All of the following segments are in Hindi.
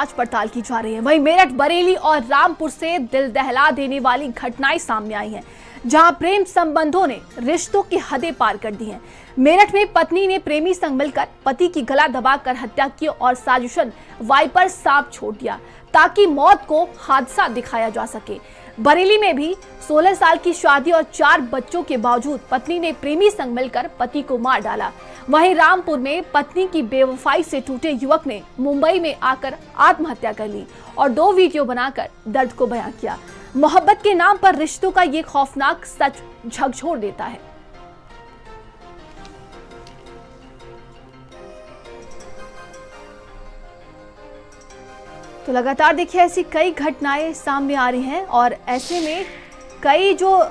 जांच पड़ताल की जा रही है। वहीं मेरठ, बरेली और रामपुर से दिल दहला देने वाली घटनाएं सामने आई हैं, जहां प्रेम संबंधों ने रिश्तों की हदें पार कर दी हैं। मेरठ में पत्नी ने प्रेमी संग मिलकर पति की गला दबाकर हत्या की और साजिशन वाइपर सांप छोड़ दिया ताकि मौत को हादसा दिखाया जा सके। बरेली में भी 16 साल की शादी और 4 बच्चों के बावजूद पत्नी ने प्रेमी संग मिलकर पति को मार डाला। वहीं रामपुर में पत्नी की बेवफाई से टूटे युवक ने मुंबई में आकर आत्महत्या कर ली और 2 वीडियो बनाकर दर्द को बयां किया। मोहब्बत के नाम पर रिश्तों का ये खौफनाक सच झकझोर देता है। तो लगातार देखिए ऐसी कई घटनाएं सामने आ रही हैं और ऐसे में कई जो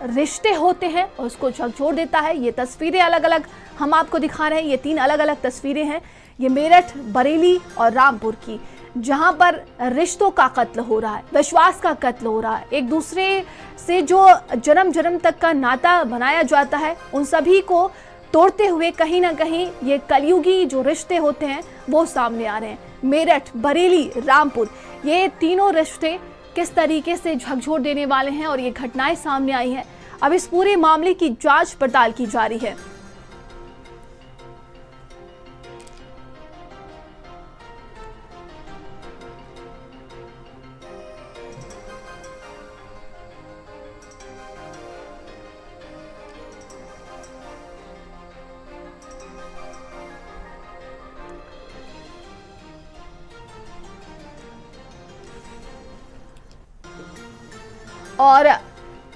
रिश्ते होते हैं उसको झकझोर देता है। ये तस्वीरें अलग अलग हम आपको दिखा रहे हैं, ये 3 अलग अलग तस्वीरें हैं। ये मेरठ, बरेली और रामपुर की, जहां पर रिश्तों का कत्ल हो रहा है, विश्वास का कत्ल हो रहा है। एक दूसरे से जो जन्म जन्म तक का नाता बनाया जाता है उन सभी को तोड़ते हुए कहीं ना कहीं ये कलयुगी जो रिश्ते होते हैं वो सामने आ रहे हैं। मेरठ, बरेली, रामपुर, ये तीनों रिश्ते किस तरीके से झकझोर देने वाले हैं और ये घटनाएं सामने आई हैं। अब इस पूरे मामले की जांच पड़ताल की जा रही है। और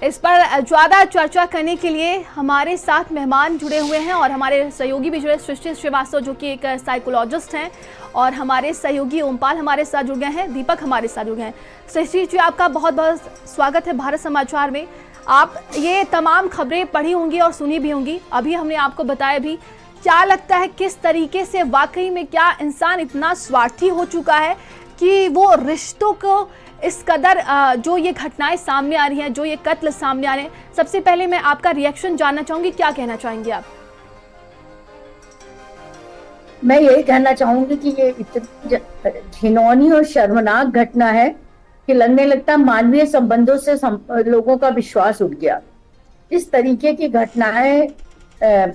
इस पर ज्यादा चर्चा करने के लिए हमारे साथ मेहमान जुड़े हुए हैं और हमारे सहयोगी भी जुड़े, सृष्टि श्रीवास्तव जो कि एक साइकोलॉजिस्ट हैं, और हमारे सहयोगी ओमपाल हमारे साथ जुड़ गए हैं, दीपक हमारे साथ जुड़ गए हैं। सृष्टि जी, आपका बहुत बहुत स्वागत है भारत समाचार में। आप ये तमाम खबरें पढ़ी होंगी और सुनी भी होंगी, अभी हमने आपको बताया भी। क्या लगता है किस तरीके से वाकई में क्या इंसान इतना स्वार्थी हो चुका है कि वो रिश्तों को इस कदर जो ये घटनाएं सामने आ रही हैं, जो ये कत्ल सामने आ रहे हैं, सबसे पहले मैं आपका रिएक्शन जानना चाहूंगी, क्या कहना चाहेंगे आप? मैं यही कहना चाहूंगी कि ये इतनी घिनौनी और शर्मनाक घटना है कि लगने लगता मानवीय संबंधों से लोगों का विश्वास उठ गया। इस तरीके की घटनाएं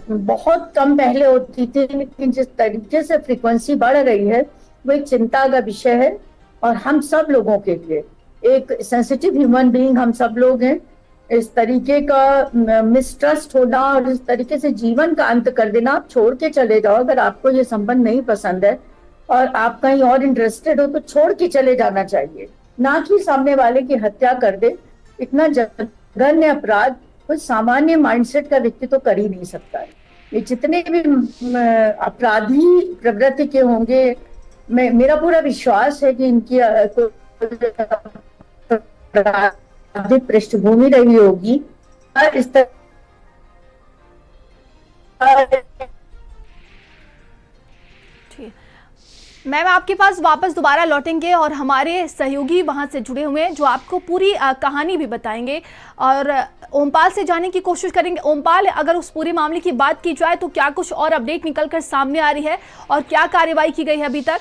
बहुत कम पहले होती थी, लेकिन जिस तरीके से फ्रीक्वेंसी बढ़ रही है वो एक चिंता का विषय है। और हम सब लोगों के लिए, एक सेंसिटिव ह्यूमन बीइंग हम सब लोग हैं, इस तरीके का मिसट्रस्ट होना और इस तरीके से जीवन का अंत कर देना, आप छोड़ के चले जाओ। अगर आपको ये संबंध नहीं पसंद है और आप कहीं और इंटरेस्टेड हो तो छोड़ के चले जाना चाहिए, ना कि सामने वाले की हत्या कर दे। इतना जघन्य अपराध कोई सामान्य माइंडसेट का व्यक्ति तो कर ही नहीं सकता है। ये जितने भी अपराधी प्रवृत्ति के होंगे, मेरा पूरा विश्वास है कि इनकी पृष्ठभूमि रही होगी। इस तरह मैम आपके पास वापस दोबारा लौटेंगे और हमारे सहयोगी वहां से जुड़े हुए हैं जो आपको पूरी कहानी भी बताएंगे, और ओमपाल से जानने की कोशिश करेंगे। ओमपाल, अगर उस पूरे मामले की बात की जाए तो क्या कुछ और अपडेट निकलकर सामने आ रही है और क्या कार्रवाई की गई है अभी तक?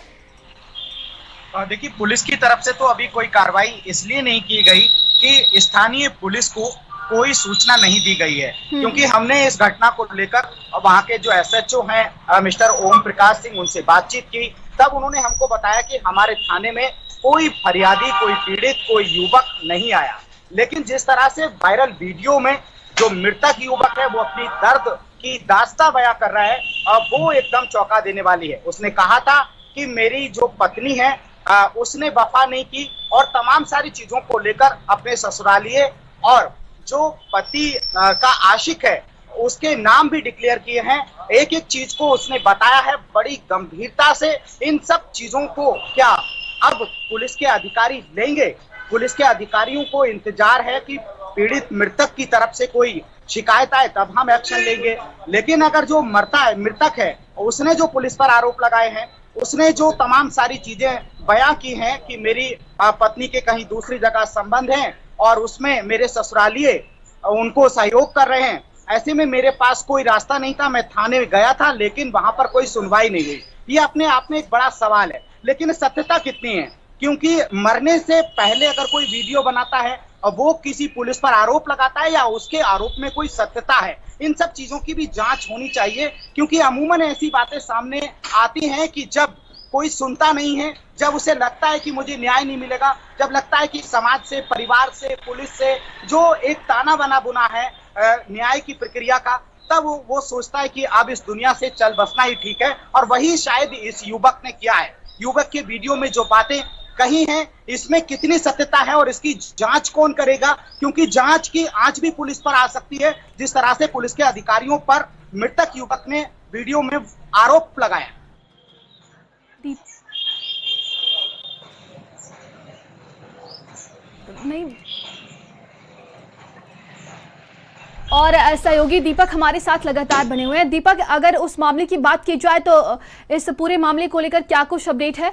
देखिए, पुलिस की तरफ से तो अभी कोई कार्रवाई इसलिए नहीं की गई कि स्थानीय पुलिस को कोई सूचना नहीं दी गई है, क्योंकि हमने इस घटना को लेकर वहां के जो एसएचओ हैं मिस्टर ओम प्रकाश सिंह, उनसे बातचीत की। तब उन्होंने हमको बताया कि हमारे थाने में कोई फरियादी, कोई पीड़ित, कोई युवक नहीं आया। लेकिन जिस तरह से वायरल वीडियो में जो मृतक युवक है वो अपनी दर्द की दास्तां बयां कर रहा है, वो एकदम चौंका देने वाली है। उसने कहा था कि मेरी जो पत्नी है उसने वफा नहीं की और तमाम सारी चीजों को लेकर अपने ससुरालिये और जो पति का आशिक है उसके नाम भी डिक्लेयर किए हैं। एक एक चीज को उसने बताया है बड़ी गंभीरता से। इन सब चीजों को क्या अब पुलिस के अधिकारी लेंगे? पुलिस के अधिकारियों को इंतजार है कि पीड़ित मृतक की तरफ से कोई शिकायत आए तब हम एक्शन लेंगे। लेकिन अगर जो मृतक है उसने जो पुलिस पर आरोप लगाए हैं, उसने जो तमाम सारी चीजें बयां की हैं कि मेरी पत्नी के कहीं दूसरी जगह संबंध हैं और उसमें मेरे ससुरालिये उनको सहयोग कर रहे हैं, ऐसे में मेरे पास कोई रास्ता नहीं था। मैं थाने गया था लेकिन वहां पर कोई सुनवाई नहीं हुई। ये अपने आप में एक बड़ा सवाल है। लेकिन सत्यता कितनी है, क्योंकि मरने से पहले अगर कोई वीडियो बनाता है और वो किसी पुलिस पर आरोप लगाता है या उसके आरोप में कोई सत्यता है, इन सब चीजों की भी जांच होनी चाहिए। क्योंकि अमूमन ऐसी बातें सामने आती हैं कि जब कोई सुनता नहीं है, जब उसे लगता है कि मुझे न्याय नहीं मिलेगा, जब लगता है कि समाज से, परिवार से, पुलिस से जो एक ताना बना बुना है न्याय की प्रक्रिया का, तब वो सोचता है कि अब इस दुनिया से चल बसना ही ठीक है। और वही शायद इस युवक ने किया है। युवक के वीडियो में जो बातें कही हैं, इसमें कितनी सत्यता है और इसकी जांच कौन करेगा, क्योंकि जांच की आंच भी पुलिस पर आ सकती है, जिस तरह से पुलिस के अधिकारियों पर मृतक युवक ने वीडियो में आरोप लगाया। नहीं, और सहयोगी दीपक हमारे साथ लगातार बने हुए हैं। दीपक, अगर उस मामले की बात की जाए तो इस पूरे मामले को लेकर क्या कुछ अपडेट है?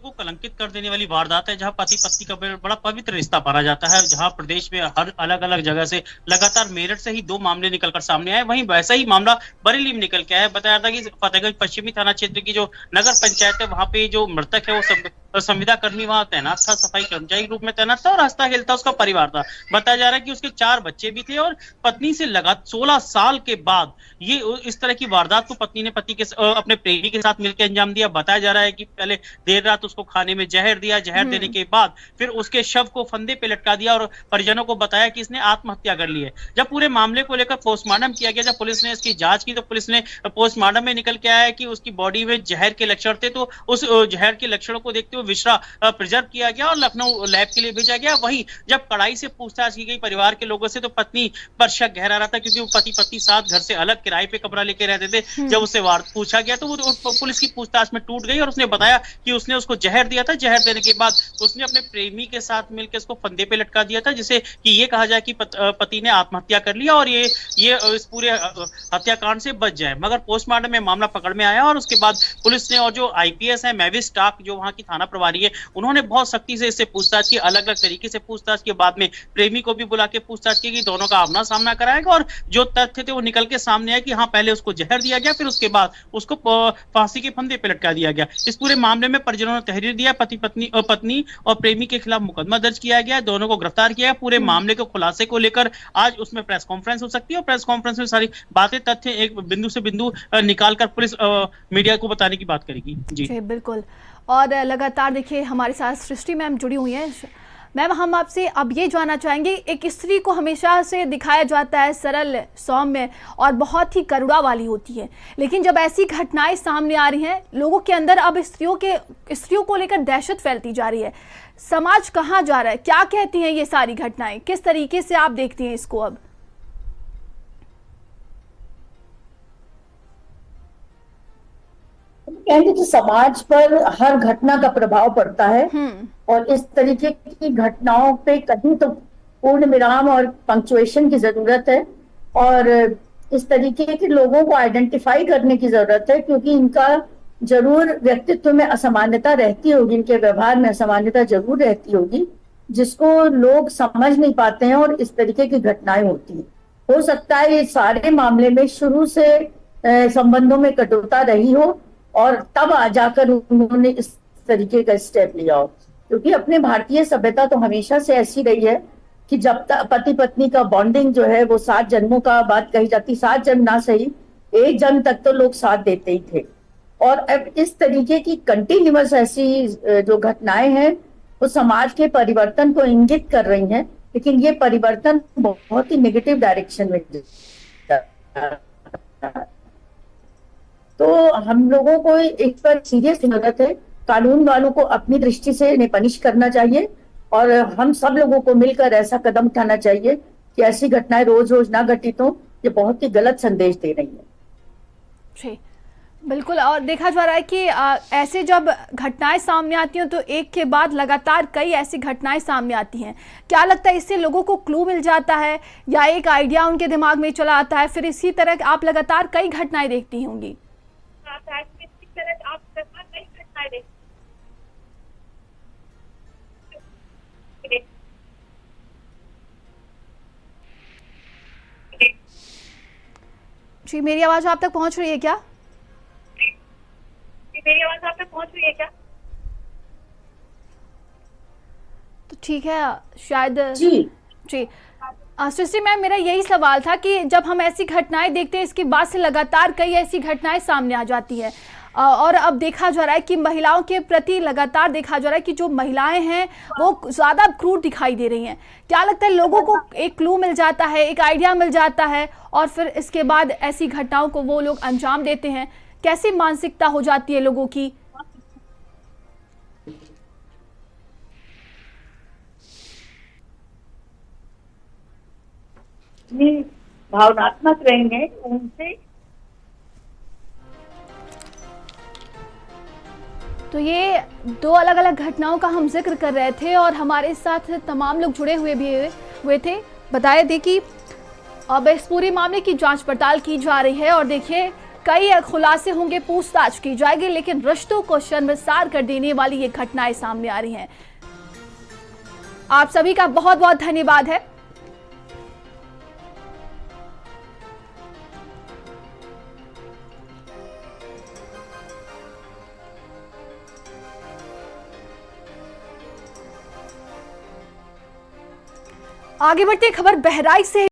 को कलंकित कर देने वाली वारदात है, जहां पति पत्नी का बड़ा पवित्र रिश्ता माना जाता है, जहां प्रदेश में हर अलग अलग जगह से लगातार मेरठ से ही 2 मामले निकलकर सामने आए। वहीं वैसा ही मामला बरेली में निकल के आया है। बताया था कि फतेहगंज पश्चिमी थाना क्षेत्र की जो नगर पंचायत है, वहां पे जो मृतक है वो संविदा कर्मी वहां तैनात था, सफाई कर्मचारी के रूप में तैनात था और हंसता खेलता उसका परिवार था। बताया जा रहा है कि उसके 4 बच्चे भी थे और पत्नी से लगा 16 साल के बाद ये इस तरह की वारदात को पत्नी ने अपने प्रेमी के साथ मिलकर अंजाम दिया। बताया जा रहा है कि पहले देर रात उसको खाने में जहर दिया, जहर देने के बाद फिर उसके शव को फंदे पे लटका दिया और परिजनों को बताया कि इसने आत्महत्या कर ली है। जब पूरे मामले को लेकर पोस्टमार्टम किया गया, जब पुलिस ने इसकी जांच की, तो पुलिस ने पोस्टमार्टम में निकल के आया कि उसकी बॉडी में जहर के लक्षण थे, तो उस जहर के लक्षणों को देखते हुए विश्रा प्रिजर्व किया गया और लखनऊ लैब के लिए भेजा गया। वहीं जब कड़ाई से पूछताछ की गई परिवार के लोगों से, तो पत्नी पर शक गहरा रहा था, क्योंकि वो पति पत्नी साथ घर से अलग किराए पे कमरा लेके रहते थे। जब उससे पूछा गया तो वो पुलिस की पूछताछ में टूट गई और उसने बताया कि उसने उसको जहर दिया था। जहर देने के बाद उसने अपने प्रेमी के साथ मिलकर उसको फंदे पे लटका दिया था, जिसे कि ये कहा जाए कि पति ने आत्महत्या कर लिया और ये इस पूरे हत्याकांड से बच जाए। मगर पोस्टमार्टम में मामला पकड़ में आया और उसके बाद पुलिस ने और जो आईपीएस है मैविस स्टाक, जो वहां की थाना प्रभारी है, उन्होंने बहुत सख्ती से इससे पूछताछ की, अलग अलग तरीके से पूछताछ के बाद में प्रेमी को भी बुला के पूछताछ की कि दोनों का आमना सामना कराएगा और जो तथ्य थे वो निकल के सामने आया कि हाँ, पहले उसको जहर दिया गया, फिर उसके बाद उसको फांसी के फंदे पे लटका दिया गया। इस पूरे मामले में परिजनों ने तहरीर दिया, पत्नी और प्रेमी के खिलाफ मुकदमा दर्ज किया गया, दोनों को गिरफ्तार किया। पूरे मामले के खुलासे को लेकर आज उसमें प्रेस कॉन्फ्रेंस हो सकती है और प्रेस कॉन्फ्रेंस में सारी बातें, तथ्य एक बिंदु से बिंदु निकालकर पुलिस मीडिया को बताने की बात करेगी। जी बिल्कुल। और लगातार देखिए हमारे साथ सृष्टि मैम जुड़ी हुई हैं। मैम, हम आपसे अब ये जानना चाहेंगे, एक स्त्री को हमेशा से दिखाया जाता है सरल, सौम्य और बहुत ही करुणा वाली होती है, लेकिन जब ऐसी घटनाएं सामने आ रही हैं, लोगों के अंदर अब स्त्रियों को लेकर दहशत फैलती जा रही है। समाज कहाँ जा रहा है? क्या कहती हैं ये सारी घटनाएं? किस तरीके से आप देखती हैं इसको? अब कहेंगे कि समाज पर हर घटना का प्रभाव पड़ता है और इस तरीके की घटनाओं पे कहीं तो पूर्ण विराम और पंक्चुएशन की जरूरत है और इस तरीके के लोगों को आइडेंटिफाई करने की जरूरत है, क्योंकि इनका जरूर व्यक्तित्व में असामान्यता रहती होगी, इनके व्यवहार में असामान्यता जरूर रहती होगी, जिसको लोग समझ नहीं पाते हैं और इस तरीके की घटनाएं होती हैं। हो सकता है ये सारे मामले में शुरू से संबंधों में कटुता रही हो और तब आ जाकर उन्होंने इस तरीके का स्टेप लिया हो, क्योंकि अपने भारतीय सभ्यता तो हमेशा से ऐसी रही है कि जब तक पति पत्नी का बॉन्डिंग जो है वो 7 जन्मों का बात कही जाती, 7 जन्म ना सही 1 जन्म तक तो लोग साथ देते ही थे। और अब इस तरीके की कंटिन्यूअस ऐसी जो घटनाएं हैं वो समाज के परिवर्तन को इंगित कर रही हैं, लेकिन ये परिवर्तन बहुत ही नेगेटिव डायरेक्शन में तो हम लोगों को एक पर सीरियस जरूरत है। कानून वालों को अपनी दृष्टि से इन्हें पनिश करना चाहिए और हम सब लोगों को मिलकर ऐसा कदम उठाना चाहिए कि ऐसी घटनाएं रोज रोज ना घटित हो। ये बहुत ही गलत संदेश दे रही है। जी बिल्कुल। और देखा जा रहा है कि ऐसे जब घटनाएं सामने आती हैं तो एक के बाद लगातार कई ऐसी घटनाएं सामने आती हैं। क्या लगता है इससे लोगों को क्लू मिल जाता है या एक आइडिया उनके दिमाग में चला आता है? फिर इसी तरह आप लगातार कई घटनाएं देखती होंगी। जी, मेरी आवाज आप तक पहुंच रही है क्या? मेरी आवाज आप पहुंच रही है क्या? तो ठीक है, शायद जी जी। सृष्टि मैम, मेरा यही सवाल था कि जब हम ऐसी घटनाएं देखते हैं, इसके बाद से लगातार कई ऐसी घटनाएं सामने आ जाती है और अब देखा जा रहा है कि महिलाओं के प्रति लगातार देखा जा रहा है कि जो महिलाएं हैं वो ज़्यादा क्रूर दिखाई दे रही हैं। क्या लगता है, लोगों को एक क्लू मिल जाता है, एक आइडिया मिल जाता है और फिर इसके बाद ऐसी घटनाओं को वो लोग अंजाम देते हैं? कैसी मानसिकता हो जाती है लोगों की? भावनात्मक रहेंगे उनसे। तो ये दो अलग अलग घटनाओं का हम जिक्र कर रहे थे और हमारे साथ तमाम लोग जुड़े हुए थे। बताया दे कि अब इस पूरे मामले की जांच पड़ताल की जा रही है और देखिए कई खुलासे होंगे, पूछताछ की जाएगी, लेकिन रिश्तों को शर्मसार कर देने वाली ये घटनाएं सामने आ रही हैं। आप सभी का बहुत बहुत धन्यवाद है। आगे बढ़ते खबर बहराइच से।